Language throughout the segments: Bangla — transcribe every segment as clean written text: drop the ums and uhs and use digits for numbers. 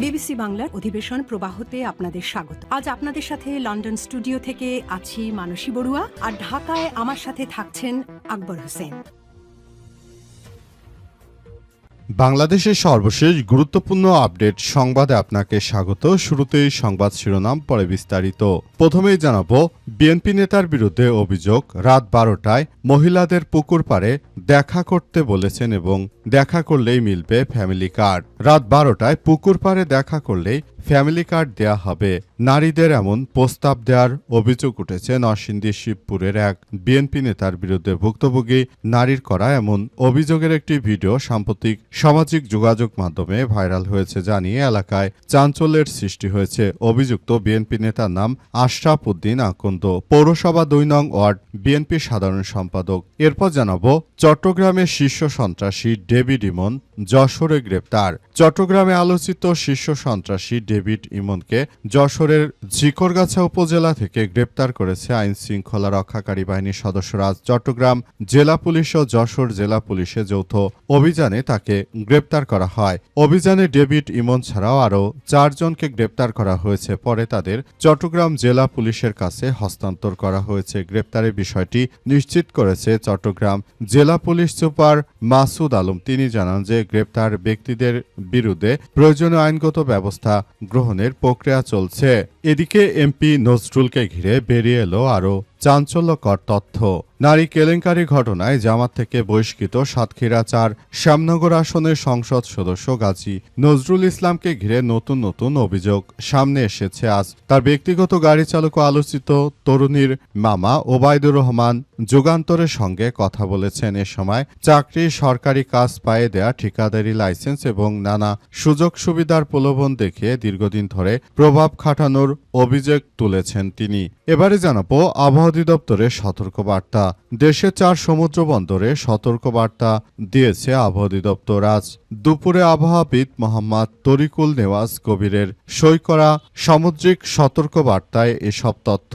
বিবিসি বাংলার অধিবেশন প্রবাহতে আপনাদের স্বাগত। আজ আপনাদের সাথে লন্ডন স্টুডিও থেকে আছি মানসী বড়ুয়া, আর ঢাকায় আমার সাথে থাকছেন আকবর হোসেন। বাংলাদেশের সর্বশেষ গুরুত্বপূর্ণ আপডেট সংবাদে আপনাকে স্বাগত। শুরুতেই সংবাদ শিরোনাম, পরে বিস্তারিত। প্রথমেই জানাবো, বিএনপি নেতার বিরুদ্ধে অভিযোগ রাত 12টায় মহিলাদের পুকুর পাড়ে দেখা করতে বলেছেন এবং দেখা করলেই মিলবে ফ্যামিলি কার্ড। রাত 12টায় পুকুর পাড়ে দেখা করলেই ফ্যামিলি কার্ড দেয়া হবে। নারীদের এমন প্রস্তাব দেওয়ার অভিযোগ উঠেছে নরসিংদী শিবপুরের এক বিএনপি নেতার বিরুদ্ধে। ভুক্তভোগী নারীর করা এমন অভিযোগের একটি ভিডিও সাম্প্রতিক সামাজিক যোগাযোগ মাধ্যমে ভাইরাল হয়েছে, যা নিয়ে এলাকায় চাঞ্চল্যের সৃষ্টি হয়েছে। অভিযুক্ত বিএনপি নেতার নাম আশরাফ উদ্দিন আকন্দ, পৌরসভা ২ নং ওয়ার্ড বিএনপি সাধারণ সম্পাদক। এরপর জানাবো, চট্টগ্রামের শীর্ষ সন্ত্রাসী ডেভিড ইমন যশোরে গ্রেপ্তার। চট্টগ্রামে আলোচিত শীর্ষ সন্ত্রাসী ডেভিড ইমনকে যশোরের ঝিকরগাছা উপজেলা থেকে গ্রেপ্তার করেছে আইন শৃঙ্খলা রক্ষাকারী বাহিনীর সদস্যরা। চট্টগ্রাম জেলা পুলিশ ও যশোর জেলা পুলিশের যৌথ অভিযানে তাকে গ্রেপ্তার করা হয়। অভিযানে ডেভিড ইমন ছাড়াও আরও 4 জনকে গ্রেপ্তার করা হয়েছে। পরে তাদের চট্টগ্রাম জেলা পুলিশের কাছে হস্তান্তর করা হয়েছে। গ্রেপ্তারের বিষয়টি নিশ্চিত করেছে চট্টগ্রাম জেলা পুলিশ সুপার মাসুদ আলম। তিনি জানান যে গ্রেপ্তার ব্যক্তিদের বিরুদ্ধে প্রয়োজনীয় আইনগত ব্যবস্থা গ্রহণের প্রক্রিয়া চলছে। এদিকে এমপি নজরুলকে ঘিরে বেরিয়ে এলো আরও চাঞ্চল্যকর তথ্য। নারী কেলেঙ্কারি ঘটনায় জামাত থেকে বহিষ্কৃত সাতক্ষীরা 4 শ্যামনগর আসনের সংসদ সদস্য গাজী নজরুল ইসলামকে ঘিরে নতুন নতুন অভিযোগ সামনে এসেছে। আজ তার ব্যক্তিগত গাড়ি চালক ও আলোচিত তরুণীর মামা ওবায়দুর রহমান যুগান্তরের সঙ্গে কথা বলেছেন। এ সময় চাকরি, সরকারি কাজ পাইয়ে দেয়া, ঠিকাদারি লাইসেন্স এবং নানা সুযোগ সুবিধার প্রলোভন দেখিয়ে দীর্ঘদিন ধরে প্রভাব খাটানোর অভিযোগ তুলেছেন তিনি। এবারে জানাবো, আবহাওয়া অধিদপ্তরের সতর্কবার্তা। দেশের 4 সমুদ্র বন্দরে সতর্কবার্তা দিয়েছে আবহাওয়া অধিদপ্তর। আজ দুপুরে আবহাওয়াবিদ মোহাম্মদ তরিকুল নেওয়াজ কবিরের সই করা সামুদ্রিক সতর্কবার্তায় এসব তথ্য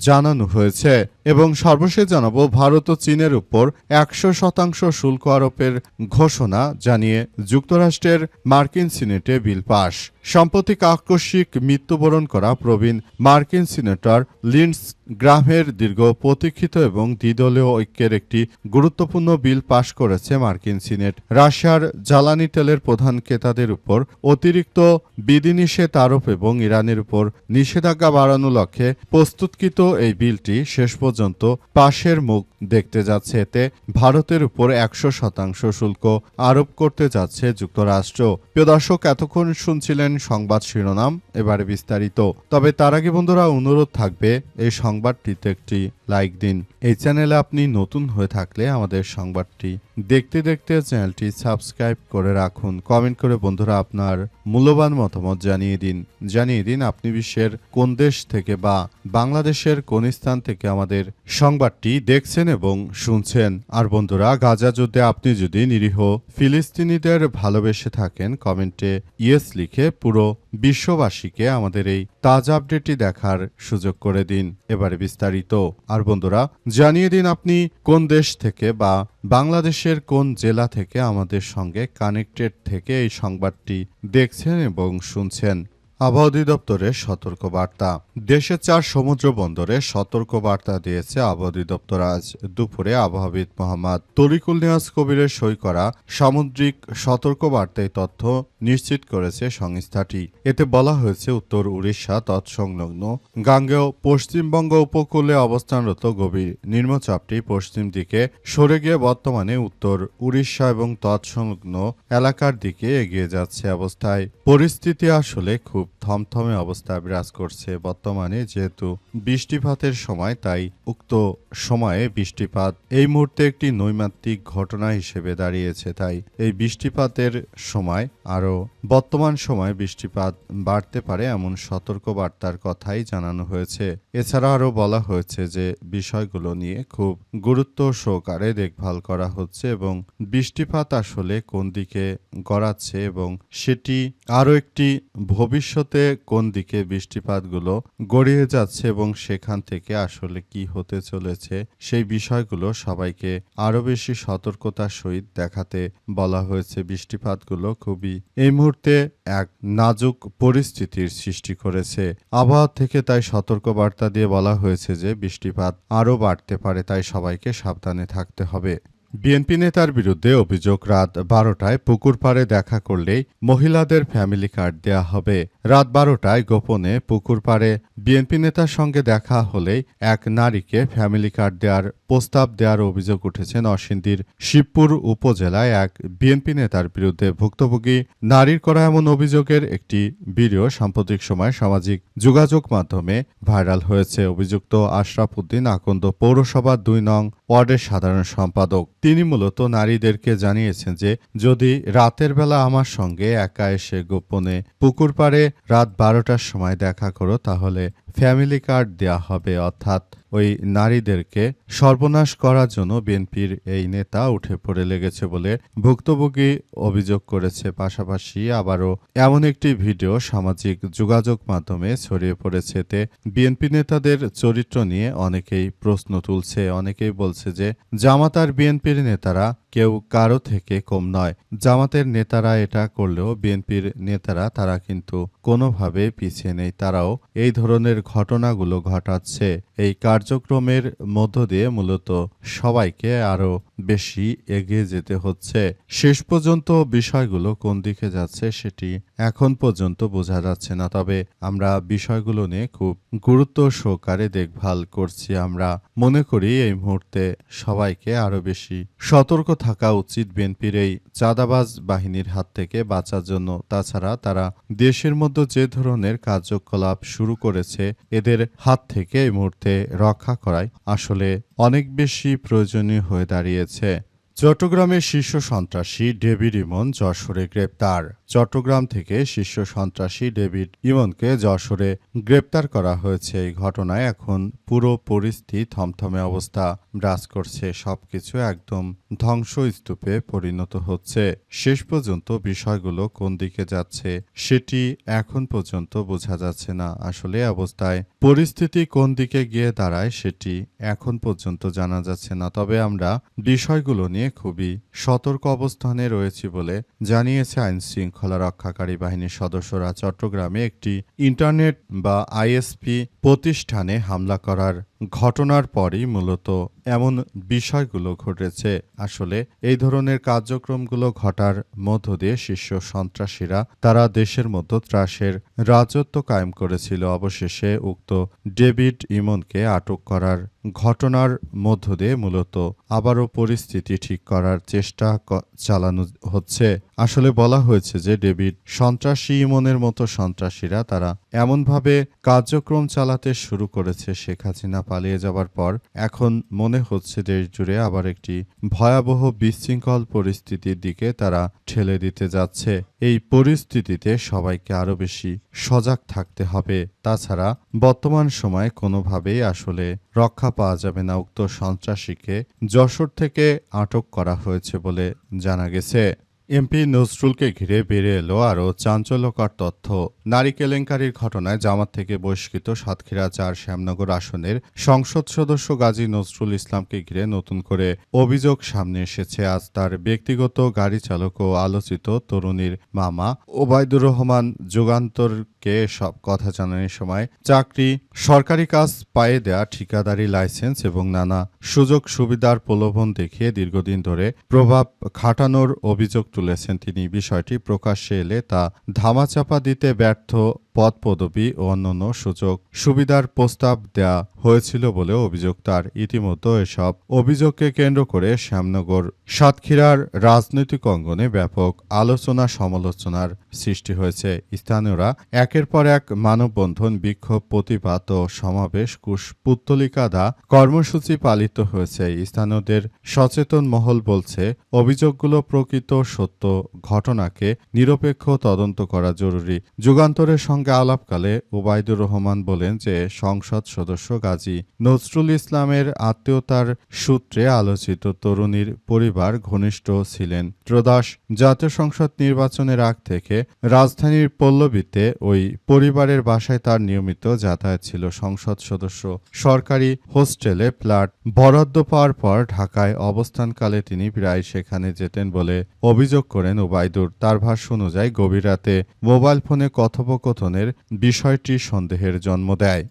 জানানো হয়েছে। এবং সর্বশেষ জানাবো, ভারত ও চীনের উপর 100% শুল্ক আরোপের ঘোষণা জানিয়ে যুক্তরাষ্ট্রের মার্কিন সিনেটে বিল পাস। সাম্প্রতিক আকস্মিক মৃত্যুবরণ করা প্রবীণ মার্কিন সিনেটর লিন্ডসে গ্রাহেমের দীর্ঘ প্রতীক্ষিত এবং দ্বিদলীয় ঐক্যের একটি গুরুত্বপূর্ণ বিল পাশ করেছে মার্কিন সিনেট। রাশিয়ার জ্বালানি তেলের প্রধান ক্রেতাদের উপর অতিরিক্ত বিধিনিষেধ আরোপ এবং ইরানের উপর নিষেধাজ্ঞা বাড়ানোর লক্ষ্যে প্রস্তুতকৃত এই বিলটি শেষ পর্যন্ত পাশের মুখ দেখতে যাচ্ছে। এতে ভারতের উপর 100% শুল্ক আরোপ করতে যাচ্ছে যুক্তরাষ্ট্র। প্রিয় দর্শক, এতক্ষণ শুনছিলেন সংবাদ শিরোনাম, এবারে বিস্তারিত। তবে তার আগে বন্ধুরা, অনুরোধ থাকবে এই সংবাদটিতে একটি লাইক দিন। এই চ্যানেলে আপনি নতুন হয়ে থাকলে আমাদের সংবাদটি দেখতে দেখতে চ্যানেলটি সাবস্ক্রাইব করে রাখুন। কমেন্ট করে বন্ধুরা আপনার মূল্যবান মতামত জানিয়ে দিন আপনি বিশ্বের কোন দেশ থেকে বা বাংলাদেশের কোন স্থান থেকে আমাদের সংবাদটি দেখছেন এবং শুনছেন। আর বন্ধুরা, গাজা যুদ্ধে আপনি যদি নিরীহ ফিলিস্তিনিদের ভালোবেসে থাকেন, কমেন্টে ইয়েস লিখে পুরো বিশ্ববাসীকে আমাদের এই তাজা আপডেটটি দেখার সুযোগ করে দিন। এবারে বিস্তারিত। আর বন্ধুরা, জানিয়ে দিন আপনি কোন দেশ থেকে বা বাংলাদেশের কোন জেলা থেকে আমাদের সঙ্গে কানেক্টেড থেকে এই সংবাদটি দেখছেন এবং শুনছেন। আবহাওয়া অধিদপ্তরের সতর্কবার্তা। দেশের 4 সমুদ্র বন্দরে সতর্কবার্তা দিয়েছে আবহাওয়া অধিদপ্তর। আজ দুপুরে আবহাওয়াবিদ মোহাম্মদ তরিকুল নেওয়াজ কবিরের সই করা সামুদ্রিক সতর্কবার্তায় তথ্য নিশ্চিত করেছে সংস্থাটি। এতে বলা হয়েছে, উত্তর উড়িষ্যা তৎসংলগ্ন গাঙ্গেয় পশ্চিমবঙ্গ উপকূলে অবস্থানরত গভীর নিম্নচাপটি পশ্চিম দিকে সরে গিয়ে বর্তমানে উত্তর উড়িষ্যা এবং তৎসংলগ্ন এলাকার দিকে এগিয়ে যাচ্ছে। অবস্থায় পরিস্থিতি আসলে খুব থমথমে অবস্থা বিরাজ করছে বর্তমানে। যেহেতু বৃষ্টিপাতের সময়, তাই উক্ত সময়ে বৃষ্টিপাত এই মুহূর্তে একটি নৈমিত্তিক ঘটনা হিসেবে দাঁড়িয়েছে। তাই এই বৃষ্টিপাতের সময় আরও বর্তমান সময়ে বৃষ্টিপাত বাড়তে পারে এমন সতর্কবার্তার কথাই জানানো হয়েছে। এছাড়া আরও বলা হয়েছে যে বিষয়গুলো নিয়ে খুব গুরুত্ব সহকারে দেখভাল করা হচ্ছে এবং বৃষ্টিপাত আসলে কোন দিকে গড়াচ্ছে এবং সেটি আরও একটি ভবিষ্যৎ ভবিষ্যতে কোন দিকে বৃষ্টিপাতগুলো গড়িয়ে যাচ্ছে এবং সেখান থেকে আসলে কি হতে চলেছে সেই বিষয়গুলো সবাইকে আরও বেশি সতর্কতার সহিত দেখাতে বলা হয়েছে। বৃষ্টিপাতগুলো খুবই এই মুহূর্তে এক নাজুক পরিস্থিতির সৃষ্টি করেছে। আবহাওয়া থেকে তাই সতর্কবার্তা দিয়ে বলা হয়েছে যে বৃষ্টিপাত আরও বাড়তে পারে, তাই সবাইকে সাবধানে থাকতে হবে। বিএনপি নেতার বিরুদ্ধে অভিযোগ, রাত 12টায় পুকুর পাড়ে দেখা করলেই মহিলাদের ফ্যামিলি কার্ড দেয়া হবে। রাত 12টায় গোপনে পুকুর পাড়ে বিএনপি নেতার সঙ্গে দেখা হলেই এক নারীকে ফ্যামিলি কার্ড দেওয়ার প্রস্তাব দেওয়ার অভিযোগ উঠেছে নরসিংদীর শিবপুর উপজেলায় এক বিএনপি নেতার বিরুদ্ধে। ভুক্তভোগী নারীর করা এমন অভিযোগের একটি ভিডিও সাম্প্রতিক সময় সামাজিক যোগাযোগ মাধ্যমে ভাইরাল হয়েছে। অভিযুক্ত আশরাফ উদ্দিন আকন্দ পৌরসভার 2 নং ওয়ার্ডের সাধারণ সম্পাদক। তিনি মূলত নারীদেরকে জানিয়েছেন যে যদি রাতের বেলা আমার সঙ্গে একা এসে গোপনে পুকুর পাড়ে রাত 12টার সময় দেখা করো তাহলে ফ্যামিলি কার্ড দেয়া হবে। অর্থাৎ ওই নারীদেরকে সর্বনাশ করার জন্য বিএনপির এই নেতা উঠে পড়ে লেগেছে বলে ভুক্তভোগী অভিযোগ করেছে। পাশাপাশি আবারও এমন একটি ভিডিও সামাজিক যোগাযোগ মাধ্যমে ছড়িয়ে পড়েছে। এতে বিএনপি নেতাদের চরিত্র নিয়ে অনেকেই প্রশ্ন তুলছে। অনেকেই বলছে যে জামাত আর বিএনপির নেতারা কেউ কারো থেকে কম নয়। জামাতের নেতারা এটা করলেও বিএনপির নেতারা তারা কিন্তু কোনোভাবে পিছিয়ে নেই, তারাও এই ধরনের ঘটনাগুলো ঘটাচ্ছে। এই কার্যক্রমের মধ্য দিয়ে মূলত সবাইকে আরো বেশি এগিয়ে যেতে হচ্ছে। শেষ পর্যন্ত বিষয়গুলো কোন দিকে যাচ্ছে সেটি এখন পর্যন্ত বোঝা যাচ্ছে না, তবে আমরা বিষয়গুলো নিয়ে খুব গুরুত্ব সহকারে দেখভাল করছি। আমরা মনে করি এই মুহূর্তে সবাইকে আরো বেশি সতর্ক থাকা উচিত বিএনপির এই চাঁদাবাজ বাহিনীর হাত থেকে বাঁচার জন্য। তাছাড়া তারা দেশের মধ্যে যে ধরনের কার্যকলাপ শুরু করেছে এদের হাত থেকে এই মুহূর্তে রক্ষা করাই আসলে অনেক বেশি প্রয়োজনীয় হয়ে দাঁড়িয়েছে। চট্টগ্রামের শীর্ষ সন্ত্রাসী ডেভিড ইমন যশোরে গ্রেপ্তার। চট্টগ্রাম থেকে শীর্ষ সন্ত্রাসী ডেভিড ইমনকে যশোরে গ্রেপ্তার করা হয়েছে। এই ঘটনায় এখন পুরো পরিস্থিতি থমথমে অবস্থা বিরাজ করছে। সবকিছু একদম ধ্বংসস্তূপে পরিণত হচ্ছে। শেষ পর্যন্ত বিষয়গুলো কোন দিকে যাচ্ছে সেটি এখন পর্যন্ত বোঝা যাচ্ছে না। আসলে অবস্থায় পরিস্থিতি কোন দিকে গিয়ে দাঁড়ায় সেটি এখন পর্যন্ত জানা যাচ্ছে না, তবে আমরা বিষয়গুলো নিয়ে খুবই সতর্ক অবস্থানে রয়েছি বলে জানিয়েছে আইন শৃঙ্খলা রক্ষাকারী বাহিনীর সদস্যরা। চট্টগ্রামে একটি ইন্টারনেট বা আইএসপি প্রতিষ্ঠানে হামলা করার ঘটনার পরই মূলত এমন বিষয়গুলো ঘটেছে। আসলে এই ধরনের কার্যক্রমগুলো ঘটার মধ্য দিয়ে শীর্ষ সন্ত্রাসীরা তারা দেশের মধ্যে ত্রাসের রাজত্ব কায়েম করেছিল। অবশেষে উক্ত ডেভিড ইমনকে আটক করার ঘটনার মধ্য দিয়ে মূলত আবারও পরিস্থিতি ঠিক করার চেষ্টা চালানো হচ্ছে। আসলে বলা হয়েছে যে ডেভিড সন্ত্রাসী ইমনের মতো সন্ত্রাসীরা তারা এমনভাবে কার্যক্রম চালাতে শুরু করেছে শেখ হাসিনা পালিয়ে যাবার পর। এখন মনে হচ্ছে দেশ জুড়ে আবার একটি ভয়াবহ বিশৃঙ্খল পরিস্থিতির দিকে তারা ঠেলে দিতে যাচ্ছে। এই পরিস্থিতিতে সবাইকে আরো বেশি সজাগ থাকতে হবে। তাছাড়া বর্তমান সময়ে কোনোভাবেই আসলে রক্ষা পাওয়া যাবে না। উক্ত সন্ত্রাসীকে যশোর থেকে আটক করা হয়েছে বলে জানা গেছে। এমপি নজরুলকে ঘিরে বেড়ে এলো আরও চাঞ্চল্যকর তথ্য। নারী কেলেঙ্কারির ঘটনায় জামাত থেকে বহিষ্কৃত সাতক্ষীরা 4 শ্যামনগর আসনের সংসদ সদস্য গাজী নজরুল ইসলামকে ঘিরে নতুন করে অভিযোগ সামনে এসেছে। আজ তার ব্যক্তিগত গাড়ি চালক ও আলোচিত তরুণীর মামা ওবায়দুর রহমান যুগান্তরকে সব কথা জানানোর সময় চাকরি, সরকারি কাজ পাইয়ে দেয়া, ঠিকাদারি লাইসেন্স এবং নানা সুযোগ সুবিধার প্রলোভন দেখিয়ে দীর্ঘদিন ধরে প্রভাব খাটানোর অভিযোগ তুলেছেন তিনি। বিষয়টি প্রকাশ্যে এলে তা ধামাচাপা দিতে ব্যর্থ পদ পদবি ও অন্যান্য সুযোগ সুবিধার প্রস্তাব দেয়া হয়েছিল বলে অভিযোগ তার। ইতিমধ্যে এসব অভিযোগকে কেন্দ্র করে শ্যামনগর সাতক্ষীরার রাজনৈতিক অঙ্গনে ব্যাপক আলোচনা সমালোচনার সৃষ্টি হয়েছে। স্থানীয়রা একের পর এক মানববন্ধন, বিক্ষোভ, প্রতিবাদ ও সমাবেশ, পুত্তলিকাদা কর্মসূচি পালিত হয়েছে। স্থানীয়দের সচেতন মহল বলছে অভিযোগগুলো প্রকৃত সত্য ঘটনাকে নিরপেক্ষ তদন্ত করা জরুরি। যুগান্তরের সঙ্গে সঙ্গে আলাপকালে ওবায়দুর রহমান বলেন যে সংসদ সদস্য গাজী নজরুল ইসলামের আত্মীয়তার সূত্রে আলোচিত তরুণীর পরিবার ঘনিষ্ঠ ছিলেন। ত্রয়োদশ জাতীয় সংসদ নির্বাচনের আগ থেকে রাজধানীর পল্লবীতে ওই পরিবারের বাসায় তার নিয়মিত যাতায়াত ছিল। সংসদ সদস্য সরকারি হোস্টেলে ফ্ল্যাট বরাদ্দ পাওয়ার পর ঢাকায় অবস্থানকালে তিনি প্রায় সেখানে যেতেন বলে অভিযোগ করেন ওবায়দুর। তার ভাষ্য অনুযায়ী গভীর রাতে মোবাইল ফোনে কথোপকথনের বিষয়টি সন্দেহের জন্ম দেয়।